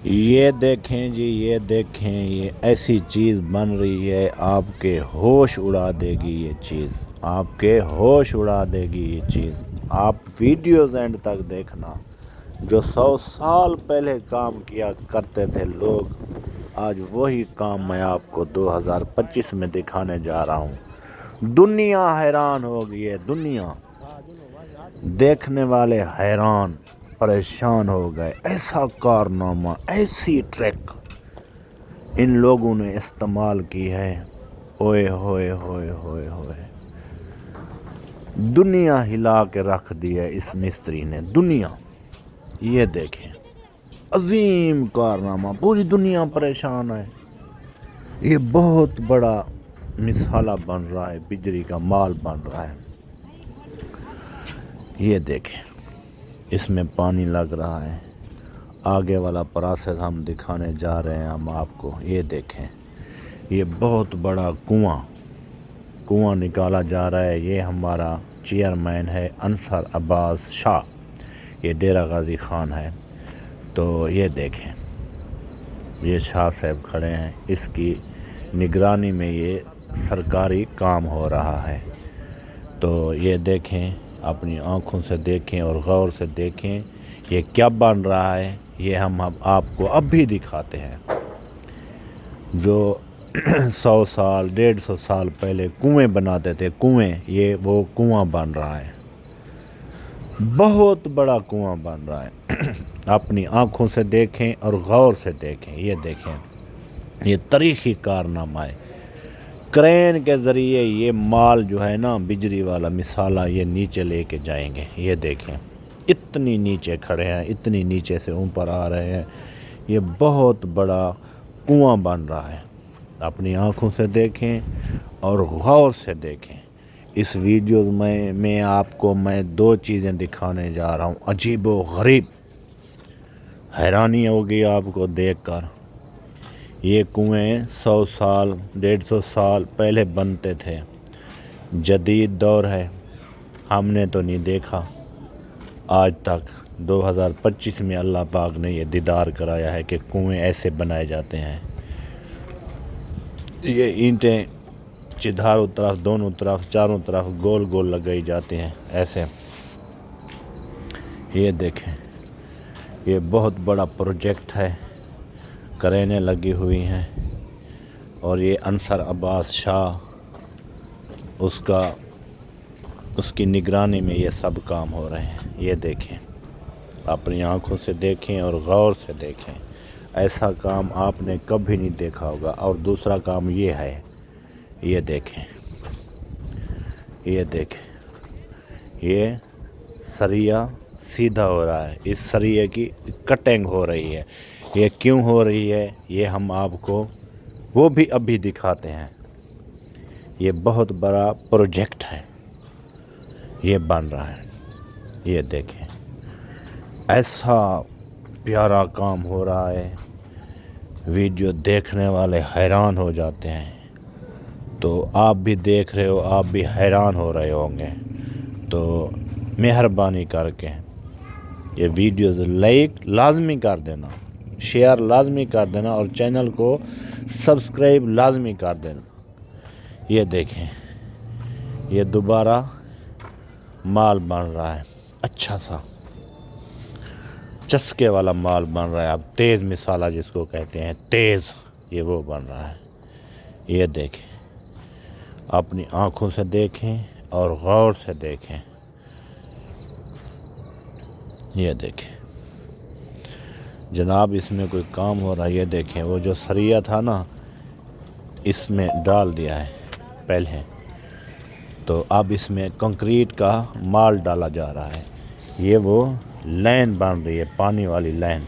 یہ دیکھیں جی، یہ دیکھیں، یہ ایسی چیز بن رہی ہے، آپ کے ہوش اڑا دے گی یہ چیز، آپ کے ہوش اڑا دے گی یہ چیز۔ آپ ویڈیوز اینڈ تک دیکھنا۔ جو 100 سال پہلے کام کیا کرتے تھے لوگ، آج وہی کام میں آپ کو 2025 میں دکھانے جا رہا ہوں۔ دنیا حیران ہو گئی ہے، دنیا دیکھنے والے حیران پریشان ہو گئے۔ ایسا کارنامہ، ایسی ٹرک ان لوگوں نے استعمال کی ہے، اوئے ہوئے ہوئے ہوئے ہوئے، دنیا ہلا کے رکھ دی ہے اس مستری نے، دنیا۔ یہ دیکھیں، عظیم کارنامہ، پوری دنیا پریشان ہے۔ یہ بہت بڑا مسالہ بن رہا ہے، بجلی کا مال بن رہا ہے۔ یہ دیکھیں، اس میں پانی لگ رہا ہے۔ آگے والا پروسیس ہم دکھانے جا رہے ہیں ہم آپ کو۔ یہ دیکھیں، یہ بہت بڑا کنواں نکالا جا رہا ہے۔ یہ ہمارا چیئرمین ہے انصر عباس شاہ، یہ ڈیرہ غازی خان ہے۔ تو یہ دیکھیں، یہ شاہ صاحب کھڑے ہیں، اس کی نگرانی میں یہ سرکاری کام ہو رہا ہے۔ تو یہ دیکھیں، اپنی آنکھوں سے دیکھیں اور غور سے دیکھیں یہ کیا بن رہا ہے۔ یہ ہم آپ کو اب بھی دکھاتے ہیں۔ جو 100 سال 150 سال پہلے کنویں بناتے تھے، کنویں، یہ وہ کنواں بن رہا ہے، بہت بڑا کنواں بن رہا ہے۔ اپنی آنکھوں سے دیکھیں اور غور سے دیکھیں۔ یہ دیکھیں، یہ تاریخی کارنامہ ہے۔ کرین کے ذریعے یہ مال جو ہے نا، بجلی والا مسالہ، یہ نیچے لے کے جائیں گے۔ یہ دیکھیں، اتنی نیچے کھڑے ہیں، اتنی نیچے سے اوپر آ رہے ہیں۔ یہ بہت بڑا کنواں بن رہا ہے۔ اپنی آنکھوں سے دیکھیں اور غور سے دیکھیں۔ اس ویڈیوز میں آپ کو میں 2 چیزیں دکھانے جا رہا ہوں، عجیب و غریب، حیرانی ہوگی آپ کو دیکھ کر۔ یہ کنویں 100 سال 150 سال پہلے بنتے تھے، جدید دور ہے، ہم نے تو نہیں دیکھا آج تک۔ 2025 میں اللہ پاک نے یہ دیدار کرایا ہے کہ کنویں ایسے بنائے جاتے ہیں۔ یہ اینٹیں چاروں طرف، دونوں طرف، چاروں طرف گول گول لگائی جاتی ہیں ایسے۔ یہ دیکھیں، یہ بہت بڑا پروجیکٹ ہے، کرینیں لگی ہوئی ہیں، اور یہ انصر عباس شاہ، اس کی نگرانی میں یہ سب کام ہو رہے ہیں۔ یہ دیکھیں، اپنی آنکھوں سے دیکھیں اور غور سے دیکھیں۔ ایسا کام آپ نے کبھی نہیں دیکھا ہوگا۔ اور دوسرا کام یہ ہے، یہ دیکھیں، یہ دیکھیں، یہ سریا سیدھا ہو رہا ہے، اس سریے کی کٹنگ ہو رہی ہے۔ یہ کیوں ہو رہی ہے، یہ ہم آپ کو وہ بھی ابھی دکھاتے ہیں۔ یہ بہت بڑا پروجیکٹ ہے، یہ بن رہا ہے۔ یہ دیکھیں، ایسا پیارا کام ہو رہا ہے، ویڈیو دیکھنے والے حیران ہو جاتے ہیں۔ تو آپ بھی دیکھ رہے ہو، آپ بھی حیران ہو رہے ہوں گے۔ تو مہربانی کر کے یہ ویڈیوز لائک لازمی کر دینا، شیئر لازمی کر دینا، اور چینل کو سبسکرائب لازمی کر دینا۔ یہ دیکھیں، یہ دوبارہ مال بن رہا ہے، اچھا سا چسکے والا مال بن رہا ہے۔ اب تیز مسالہ جس کو کہتے ہیں، تیز، یہ وہ بن رہا ہے۔ یہ دیکھیں، اپنی آنکھوں سے دیکھیں اور غور سے دیکھیں۔ یہ دیکھیں جناب، اس میں کوئی کام ہو رہا ہے۔ یہ دیکھیں، وہ جو سریا تھا نا، اس میں ڈال دیا ہے پہلے، تو اب اس میں کنکریٹ کا مال ڈالا جا رہا ہے۔ یہ وہ لائن بن رہی ہے، پانی والی لائن،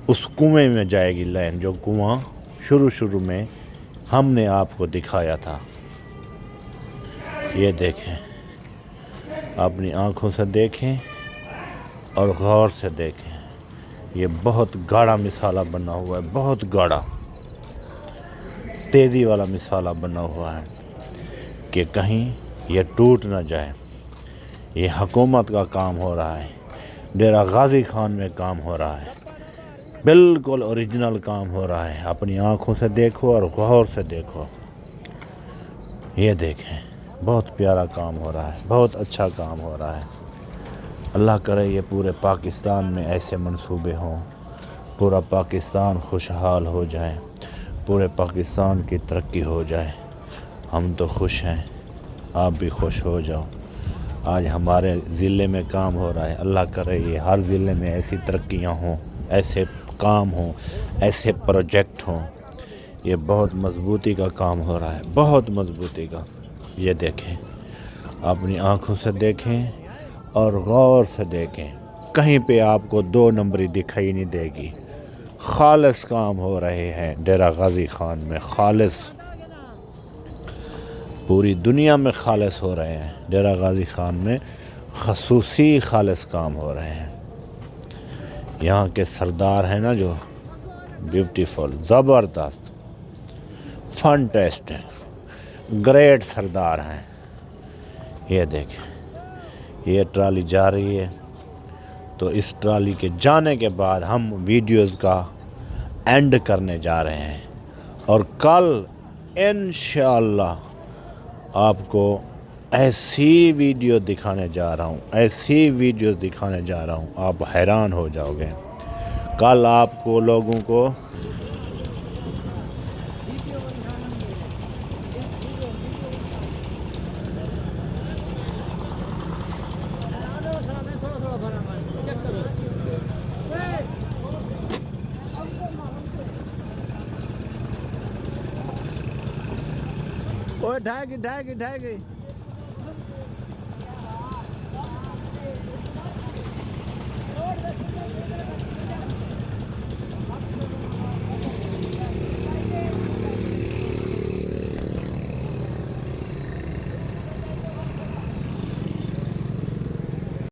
اس کنویں میں جائے گی لائن، جو کنواں شروع میں ہم نے آپ کو دکھایا تھا۔ یہ دیکھیں، اپنی آنکھوں سے دیکھیں اور غور سے دیکھیں۔ یہ بہت گاڑھا مسالہ بنا ہوا ہے، بہت گاڑھا، تیزی والا مسالہ بنا ہوا ہے کہ کہیں یہ ٹوٹ نہ جائے۔ یہ حکومت کا کام ہو رہا ہے، ڈیرہ غازی خان میں کام ہو رہا ہے۔ بالکل اوریجنل کام ہو رہا ہے، اپنی آنکھوں سے دیکھو اور غور سے دیکھو، یہ دیکھیں بہت پیارا کام ہو رہا ہے، بہت اچھا کام ہو رہا ہے۔ اللہ کرے یہ پورے پاکستان میں ایسے منصوبے ہوں، پورا پاکستان خوشحال ہو جائے، پورے پاکستان کی ترقی ہو جائے۔ ہم تو خوش ہیں، آپ بھی خوش ہو جاؤ۔ آج ہمارے ضلع میں کام ہو رہا ہے، اللہ کرے یہ ہر ضلع میں ایسی ترقیاں ہوں، ایسے کام ہوں، ایسے پروجیکٹ ہوں۔ یہ بہت مضبوطی کا کام ہو رہا ہے، بہت مضبوطی کا۔ یہ دیکھیں، اپنی آنکھوں سے دیکھیں اور غور سے دیکھیں، کہیں پہ آپ کو دو نمبری دکھائی نہیں دے گی۔ خالص کام ہو رہے ہیں ڈیرہ غازی خان میں، خالص پوری دنیا میں خالص ہو رہے ہیں، ڈیرہ غازی خان میں خصوصی خالص کام ہو رہے ہیں۔ یہاں کے سردار ہیں نا جو بیوٹیفل، زبردست، فنٹیسٹک، گریٹ سردار ہیں۔ یہ دیکھیں، یہ ٹرالی جا رہی ہے، تو اس ٹرالی کے جانے کے بعد ہم ویڈیوز کا اینڈ کرنے جا رہے ہیں، اور کل انشاءاللہ آپ کو ایسی ویڈیو دکھانے جا رہا ہوں، ایسی ویڈیو دکھانے جا رہا ہوں، آپ حیران ہو جاؤ گے۔ کل آپ کو لوگوں کو ڈھائے گی